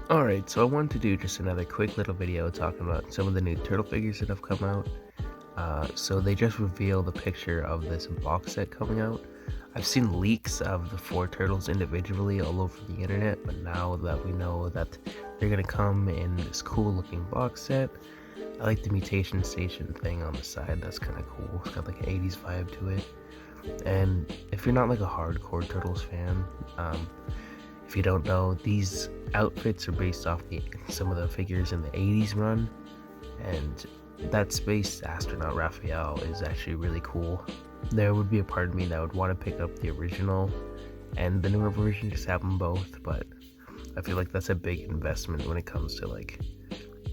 Alright, so I wanted to do just another quick little video talking about some of the new turtle figures that have come out. So they just revealed a picture of this box set coming out. I've seen leaks of the 4 turtles individually all over the internet, but now that we know that they're gonna come in this cool looking box set, I like the mutation station thing on the side. That's kind of cool. It's got like an 80s vibe to it. And if you're not like a hardcore Turtles fan, if you don't know, these outfits are based off some of the figures in the 80s run, and that space astronaut Raphael is actually really cool. There would be a part of me that would want to pick up the original and the newer version, just have them both, but I feel like that's a big investment when it comes to like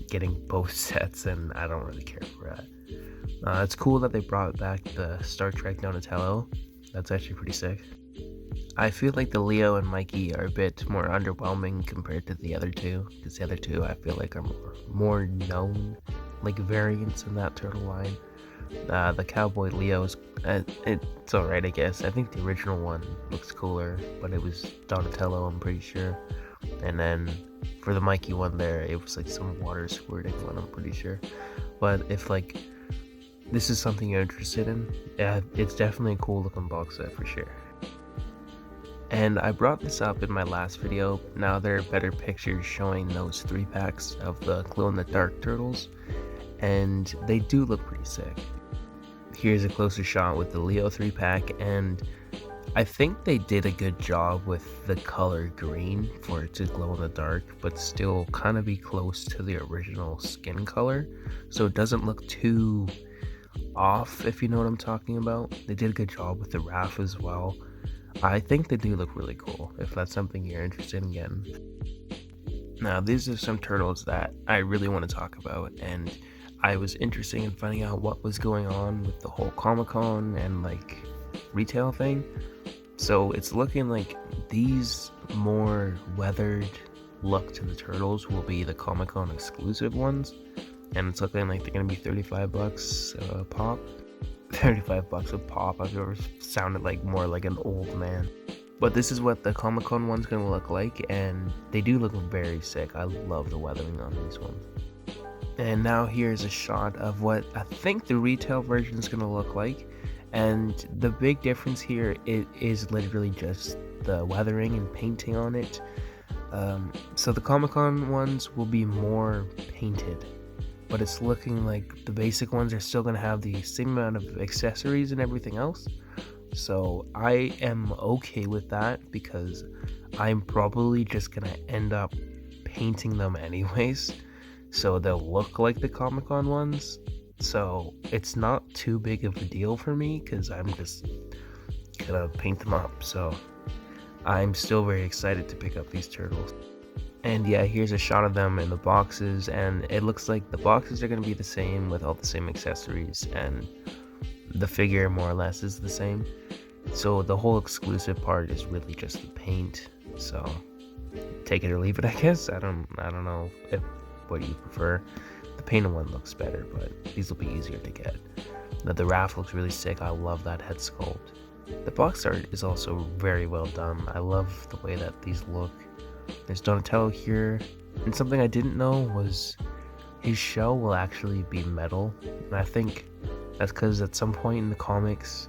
getting both sets, and I don't really care for that. It's cool that they brought back the Star Trek Donatello. That's actually pretty sick. I feel like the Leo and Mikey are a bit more underwhelming compared to the other two, because the other two I feel like are more known, like variants in that turtle line. The Cowboy Leo's, it's alright, I guess. I think the original one looks cooler, but it was Donatello, I'm pretty sure. And then for the Mikey one there, it was like some water squirting one, I'm pretty sure. But if like this is something you're interested in, yeah, it's definitely a cool looking box set for sure. And I brought this up in my last video. Now there are better pictures showing those 3-packs of the glow-in-the-dark turtles, and they do look pretty sick. Here's a closer shot with the Leo 3-pack, and I think they did a good job with the color green for it to glow in the dark, but still kind of be close to the original skin color, so it doesn't look too off, if you know what I'm talking about. They did a good job with the Raph as well. I think they do look really cool, if that's something you're interested in getting. Now, these are some turtles that I really want to talk about, and I was interested in finding out what was going on with the whole Comic-Con and like retail thing. So it's looking like these more weathered look to the turtles will be the Comic-Con exclusive ones, and it's looking like they're gonna be $35 pop. $35 a pop. I've never sounded like more like an old man. But this is what the Comic-Con one's gonna look like, and they do look very sick. I love the weathering on these ones. And now here's a shot of what I think the retail version is gonna look like. And the big difference here is literally just the weathering and painting on it. So the Comic-Con ones will be more painted, but it's looking like the basic ones are still going to have the same amount of accessories and everything else. So I am okay with that, because I'm probably just going to end up painting them anyways, so they'll look like the Comic-Con ones. So it's not too big of a deal for me, because I'm just going to paint them up. So I'm still very excited to pick up these turtles. And yeah, here's a shot of them in the boxes, and it looks like the boxes are going to be the same with all the same accessories, and the figure more or less is the same. So the whole exclusive part is really just the paint. So take it or leave it, I guess. I don't know what you prefer. The painted one looks better, but these will be easier to get. The Raph looks really sick. I love that head sculpt. The box art is also very well done. I love the way that these look. There's Donatello here, and something I didn't know was his shell will actually be metal, and I think that's because at some point in the comics,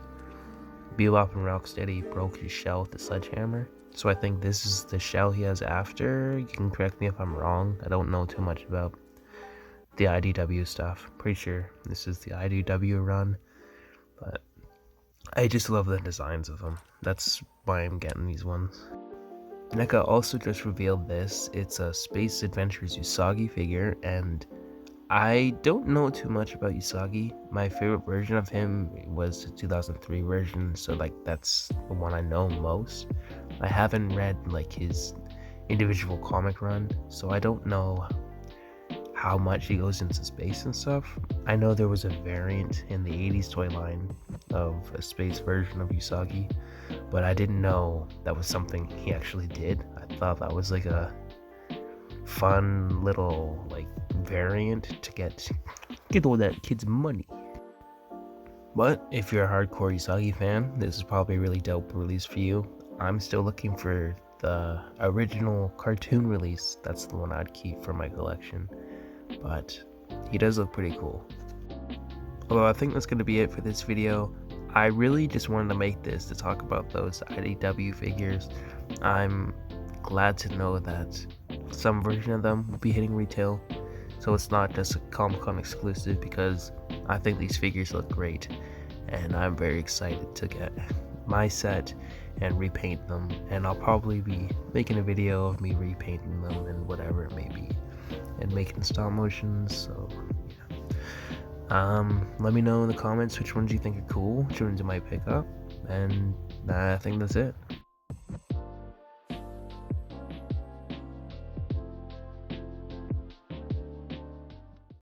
Bebop and Rocksteady broke his shell with a sledgehammer. So I think this is the shell he has after. You can correct me if I'm wrong. I don't know too much about the IDW stuff. Pretty sure this is the IDW run, but I just love the designs of them. That's why I'm getting these ones. NECA also just revealed this. It's a Space Adventures Usagi figure, and I don't know too much about Usagi. My favorite version of him was the 2003 version, so like that's the one I know most. I haven't read like his individual comic run, so I don't know how much he goes into space and stuff. I know there was a variant in the 80s toy line of a space version of Usagi, but I didn't know that was something he actually did. I thought that was like a fun little like variant to get all that kid's money. But if you're a hardcore Usagi fan, this is probably a really dope release for you. I'm still looking for the original cartoon release, that's the one I'd keep for my collection. But he does look pretty cool. Although I think that's going to be it for this video. I really just wanted to make this to talk about those IDW figures. I'm glad to know that some version of them will be hitting retail, so it's not just a Comic-Con exclusive, because I think these figures look great and I'm very excited to get my set and repaint them, and I'll probably be making a video of me repainting them and whatever it may be, and making stop motions. So yeah, let me know in the comments which ones you think are cool, which ones you might pick up, and I think that's it.